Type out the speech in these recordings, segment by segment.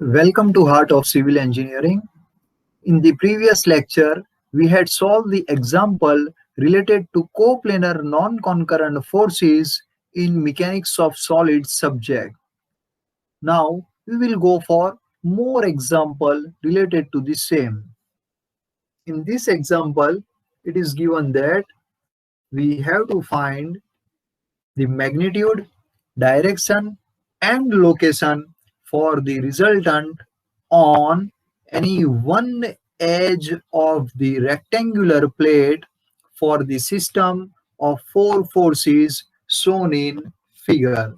Welcome to Heart of Civil Engineering. In the previous lecture, we had solved the example related to coplanar non-concurrent forces in mechanics of solids subject. Now, we will go for more example related to the same. In this example, it is given that we have to find the magnitude, direction, and location for the resultant on any one edge of the rectangular plate for the system of four forces shown in figure.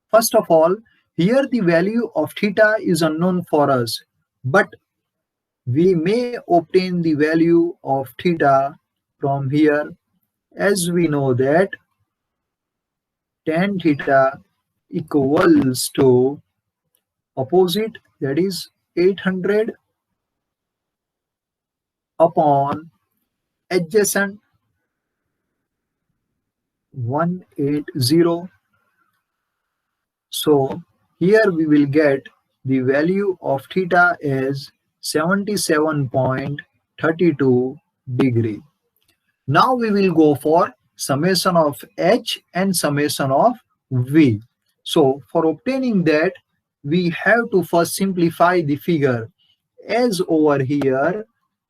First of all, here the value of theta is unknown for us, but we may obtain the value of theta from here, as we know that tan theta equals to opposite, that is 800 upon adjacent 180. So here we will get the value of theta as 77.32 degree. Now we will go for summation of h and summation of v. So for obtaining that, we have to first simplify the figure, as over here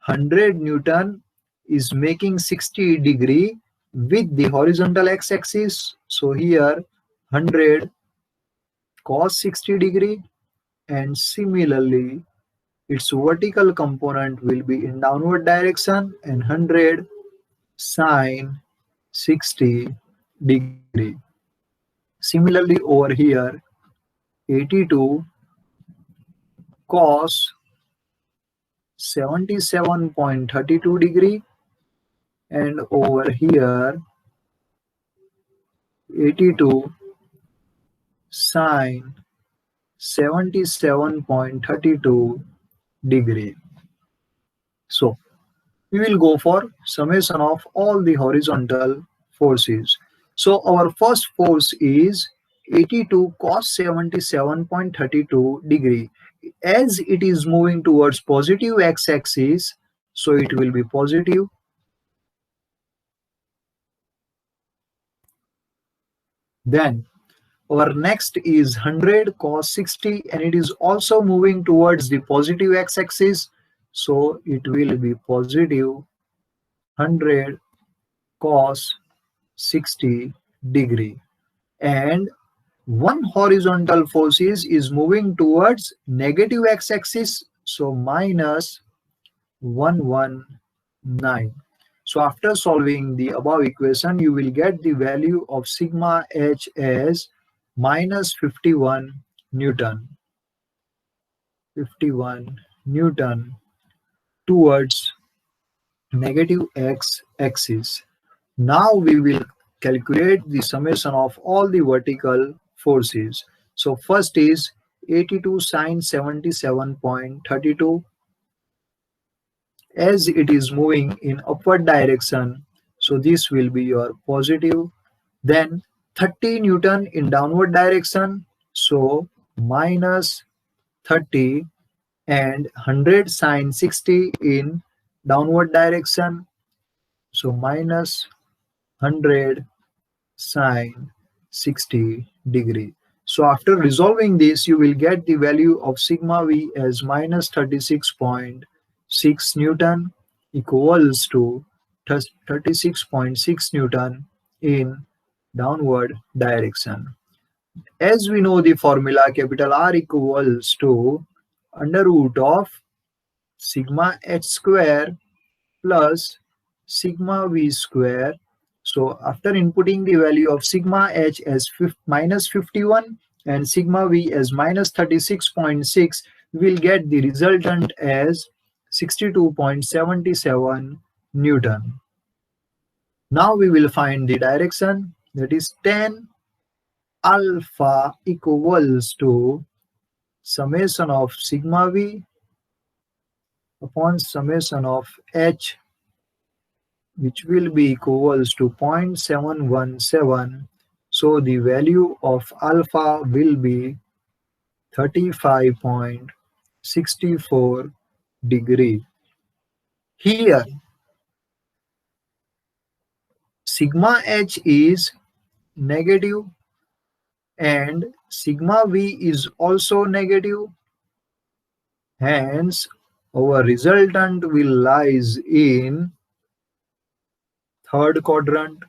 100 Newton is making 60 degree with the horizontal x-axis. So here 100 cos 60 degree, and similarly its vertical component will be in downward direction, and 100 sine 60 degree. Similarly over here 82 cos 77.32 degree, and over here 82 sine 77.32 degree. So we will go for summation of all the horizontal forces. So our first force is 82 cos 77.32 degree. As it is moving towards positive x-axis, so it will be positive. Then our next is 100 cos 60, and it is also moving towards the positive x-axis, so it will be positive 100 cos 60 degree. And one horizontal force is moving towards negative x-axis, so minus 119. So after solving the above equation, you will get the value of sigma h as minus 51 Newton. 51 Newton towards negative x-axis. Now we will calculate the summation of all the vertical forces. So first is 82 sine 77.32. As it is moving in upward direction, so this will be your positive. Then 30 Newton in downward direction, so minus 30, and 100 sine 60 in downward direction, so minus 100 sine 60 degree. So after resolving this, you will get the value of sigma v as minus 36.6 Newton equals to 36.6 Newton in downward direction. As we know the formula, capital R equals to under root of sigma h square plus sigma v square. So after inputting the value of sigma h as minus 51 and sigma v as minus 36.6, we will get the resultant as 62.77 Newton. Now we will find the direction, that is tan alpha equals to summation of sigma v upon summation of h, which will be equals to 0.717. So the value of alpha will be 35.64 degree. Here sigma h is negative and sigma v is also negative. Hence, our resultant will lies in third quadrant.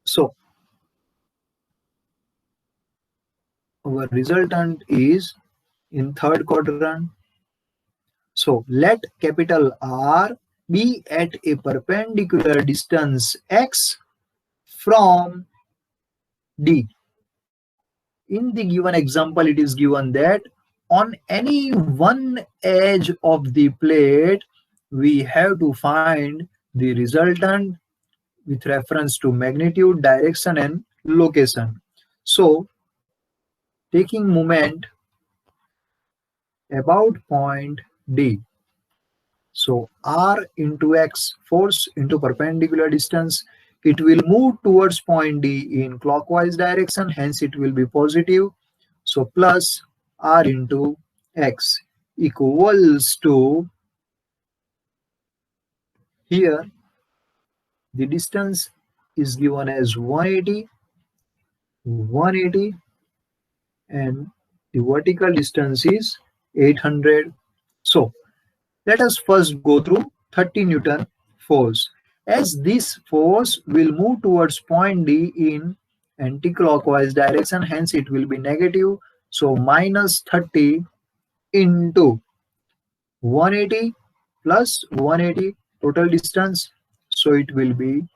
So, our resultant is in third quadrant. So, let capital R be at a perpendicular distance x from D. In the given example, it is given that on any one edge of the plate, we have to find the resultant with reference to magnitude, direction, and location. So, taking moment about point D. So, R into x, force into perpendicular distance, it will move towards point D in clockwise direction, hence it will be positive. So, plus R into x equals to, here the distance is given as 180, and the vertical distance is 800. So, let us first go through 30 Newton force. As this force will move towards point D in anti-clockwise direction, hence it will be negative. So minus 30 into 180 plus 180 total distance. So it will be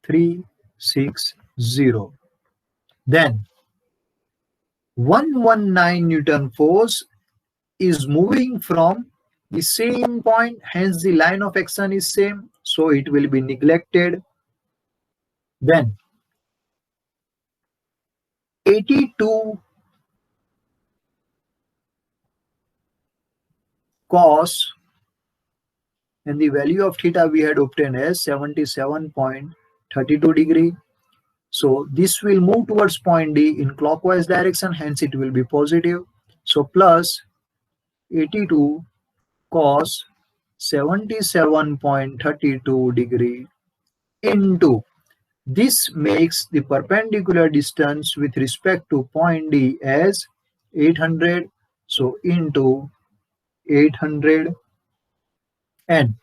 360. Then 119 Newton force is moving from the same point, hence the line of action is same, so it will be neglected. Then 82 cos, and the value of theta we had obtained as 77.32 degree. So this will move towards point D in clockwise direction, hence it will be positive. So plus 82 cos 77.32 degree into, this makes the perpendicular distance with respect to point D as 800. So into 800, and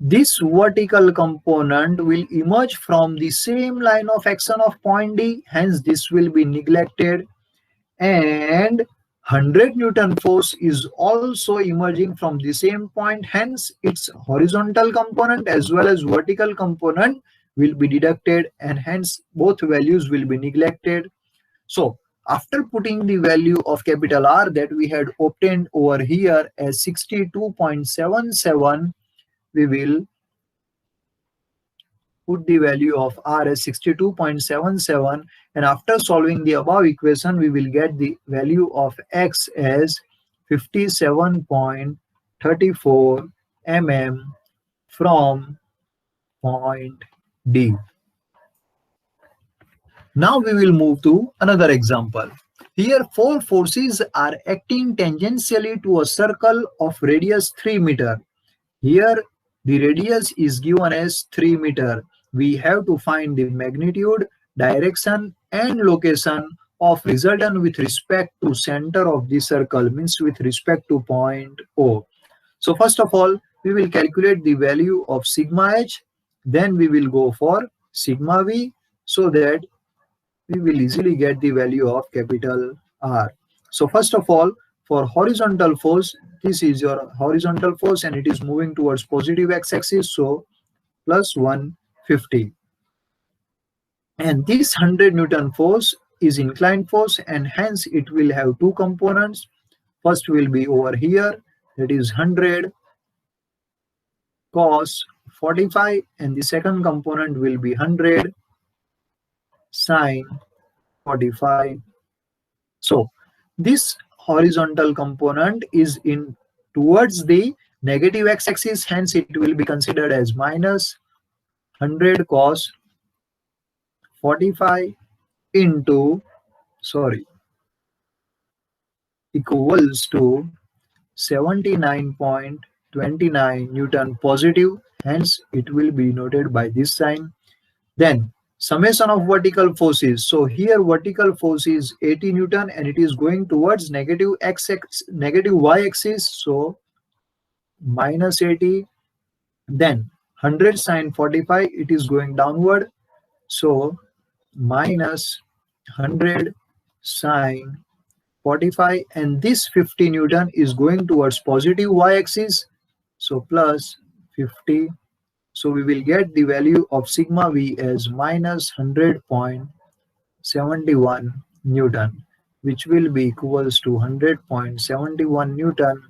this vertical component will emerge from the same line of action of point D, hence this will be neglected, and 100 Newton force is also emerging from the same point, hence its horizontal component as well as vertical component will be deducted, and hence both values will be neglected. So after putting the value of capital R that we had obtained over here as 62.77, we will put the value of R as 62.77, and after solving the above equation we will get the value of X as 57.34 mm from point D. Now we will move to another example. Here four forces are acting tangentially to a circle of radius 3 meter. Here the radius is given as 3 meter. We have to find the magnitude, direction and location of resultant with respect to center of the circle, means with respect to point O. So first of all, we will calculate the value of sigma h, then we will go for sigma v, so that we will easily get the value of capital R. So first of all, for horizontal force, this is your horizontal force and it is moving towards positive x-axis, so plus 150. And this 100 Newton force is inclined force, and hence it will have two components. First will be over here, that is 100 cos 45, and the second component will be 100 sine 45. So this horizontal component is in towards the negative x-axis, hence it will be considered as minus 100 cos 45 into, sorry, equals to 79.29 Newton positive, hence it will be noted by this sign. Then summation of vertical forces. So here vertical force is 80 Newton and it is going towards negative negative y axis. So minus 80. Then 100 sine 45, it is going downward. So minus 100 sine 45, and this 50 Newton is going towards positive y-axis, so plus 50. So we will get the value of sigma v as minus 100.71 Newton, which will be equals to 100.71 Newton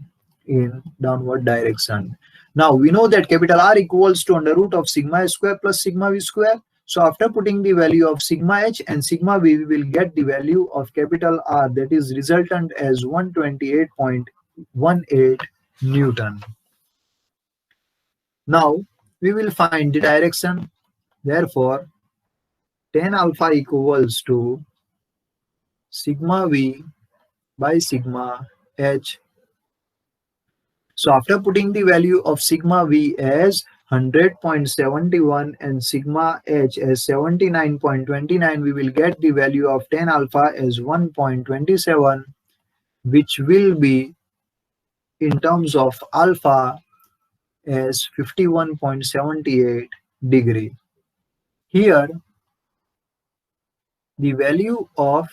in downward direction. Now we know that capital R equals to under root of sigma square plus sigma v square. So after putting the value of sigma h and sigma v, we will get the value of capital R, that is resultant as 128.18 Newton. Now we will find the direction. Therefore, tan alpha equals to sigma v by sigma h. So after putting the value of sigma v as 100.71 and sigma h as 79.29, we will get the value of tan alpha as 1.27, which will be in terms of alpha as 51.78 degree. Here the value of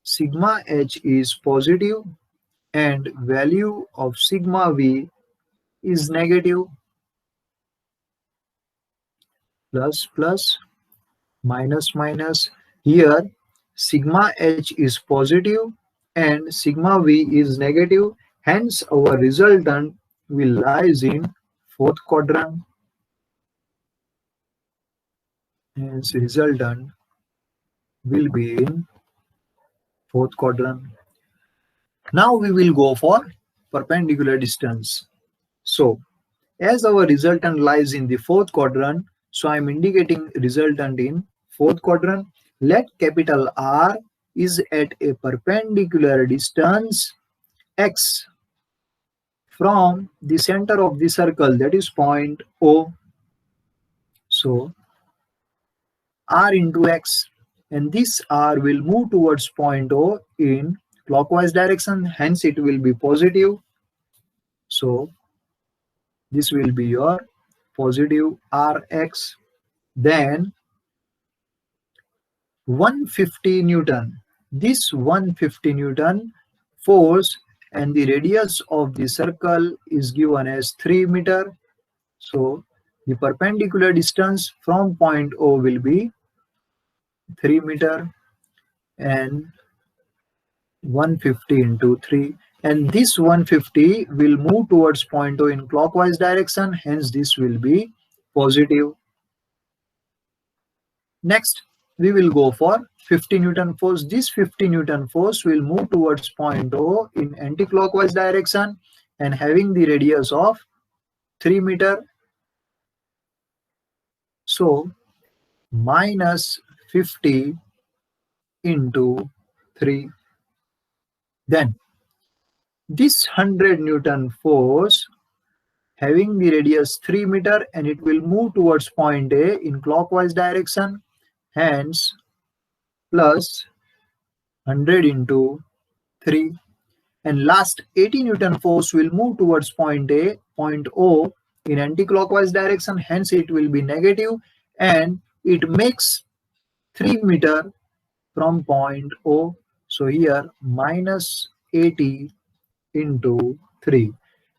sigma h is positive and value of sigma v is negative. Plus plus minus minus. Here sigma h is positive and sigma v is negative, hence our resultant will lies in fourth quadrant. Hence resultant will be in fourth quadrant. Now we will go for perpendicular distance. So as our resultant lies in the fourth quadrant, so I am indicating resultant in fourth quadrant. Let capital R is at a perpendicular distance x from the center of the circle, that is point O. So R into x, and this R will move towards point O in clockwise direction, hence it will be positive. So this will be your positive Rx. Then 150 Newton. This 150 Newton force and the radius of the circle is given as 3 meter. So the perpendicular distance from point O will be 3 meter and 150 into 3. And this 150 will move towards point O in clockwise direction, hence this will be positive. Next, we will go for 50 Newton force. This 50 Newton force will move towards point O in anti-clockwise direction and having the radius of 3 meter. So minus 50 into 3. Then this 100 Newton force having the radius 3 meter and it will move towards point A in clockwise direction, hence plus 100 into 3. And last 80 Newton force will move towards point A, point O in anti-clockwise direction, hence it will be negative and it makes 3 meter from point O. So here minus 80 into 3,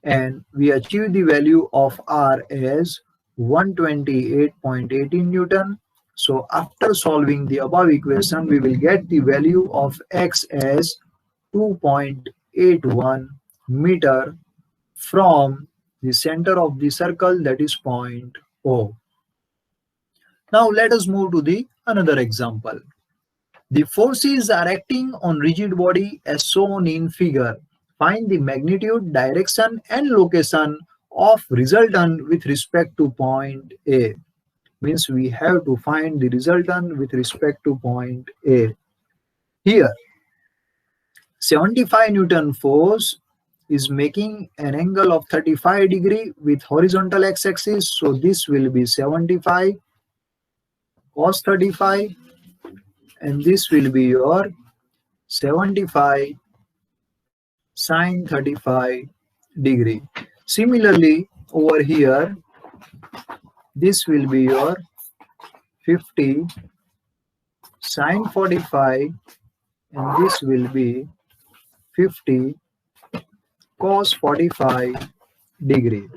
and we achieve the value of R as 128.18 Newton. So after solving the above equation, we will get the value of X as 2.81 meter from the center of the circle, that is point O. Now let us move to the another example. The forces are acting on rigid body as shown in figure. Find the magnitude, direction and location of resultant with respect to point A. Means we have to find the resultant with respect to point A. Here, 75 Newton force is making an angle of 35 degree with horizontal x-axis. So this will be 75 cos 35 and this will be your 75 sine 35 degree. Similarly, over here, this will be your 50 sine 45 and this will be 50 cos 45 degree.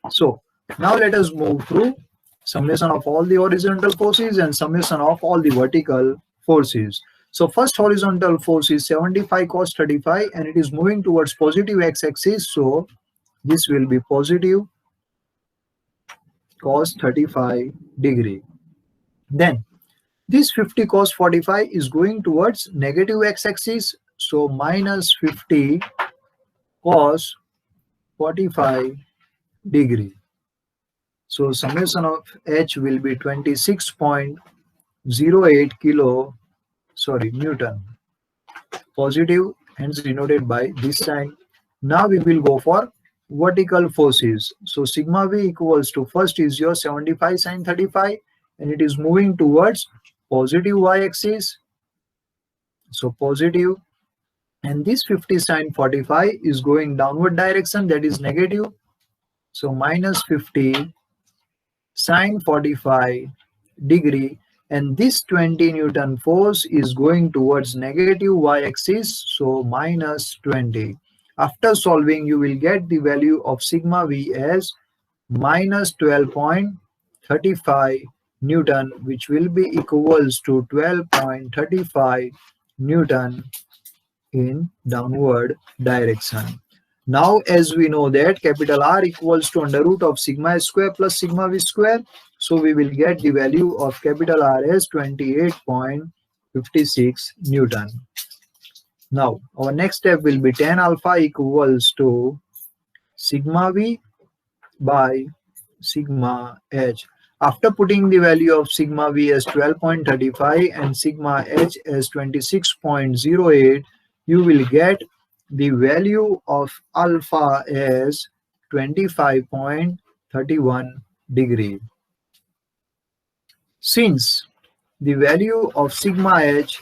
So now let us move through summation of all the horizontal forces and summation of all the vertical forces. So first horizontal force is 75 cos 35 and it is moving towards positive x-axis. So this will be positive cos 35 degree. Then this 50 cos 45 is going towards negative x-axis. So minus 50 cos 45 degree. So summation of H will be 26.08 Newton. Positive, hence denoted by this sign. Now we will go for vertical forces. So sigma V equals to, first is your 75 sine 35 and it is moving towards positive y-axis. So positive, and this 50 sine 45 is going downward direction, that is negative. So minus 50 sine 45 degree, and this 20 Newton force is going towards negative y-axis, so minus 20. After solving, you will get the value of sigma V as minus 12.35 Newton, which will be equals to 12.35 Newton in downward direction. Now, as we know that capital R equals to under root of sigma square plus sigma V square, so we will get the value of capital R as 28.56 Newton. Now, our next step will be tan alpha equals to sigma V by sigma H. After putting the value of sigma V as 12.35 and sigma H as 26.08, you will get the value of alpha as 25.31 degree. Since the value of sigma H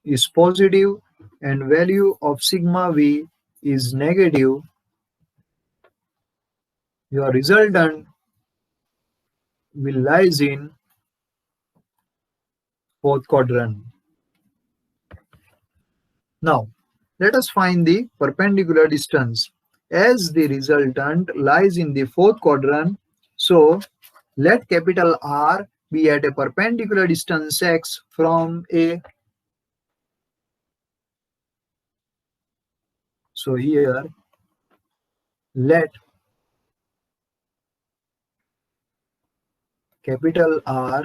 is positive and value of sigma V is negative, your resultant will lies in fourth quadrant. Now, let us find the perpendicular distance. As the resultant lies in the fourth quadrant, so let capital R be at a perpendicular distance x from A. So here, let capital R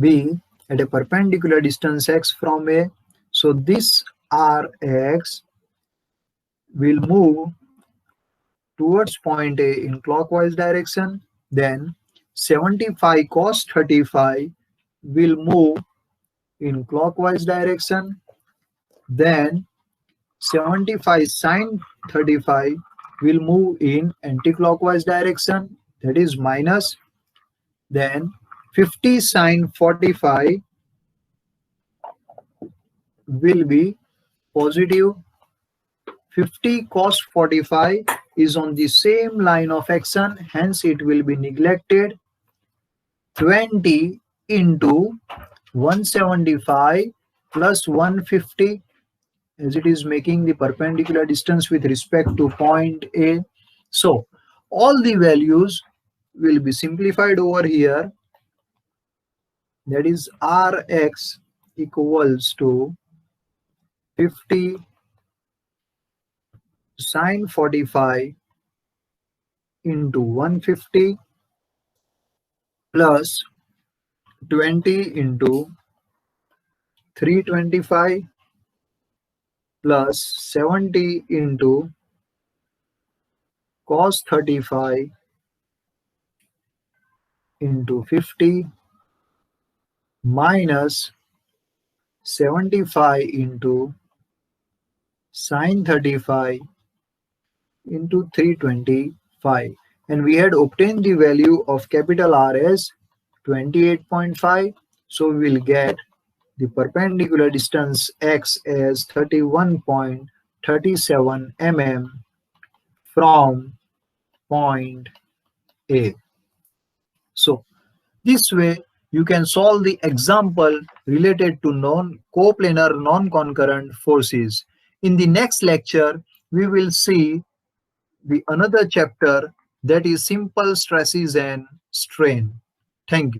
be at a perpendicular distance x from A. So this Rx will move towards point A in clockwise direction. Then 75 cos 35 will move in clockwise direction. Then 75 sine 35 will move in anti-clockwise direction, that is minus. Then 50 sine 45 will be positive. 50 cos 45 is on the same line of action, hence it will be neglected. 20 into 175 plus 150, as it is making the perpendicular distance with respect to point A. So all the values will be simplified over here. That is Rx equals to 50 sine 45 into 150 plus 20 into 325 plus 70 into cos 35 into 50 minus 75 into sine 35 into 325, and we had obtained the value of capital R as 28.5. So we will get the perpendicular distance x as 31.37 mm from point A. So this way you can solve the example related to coplanar non-concurrent forces. In the next lecture, we will see the another chapter, that is simple stresses and strain. Thank you.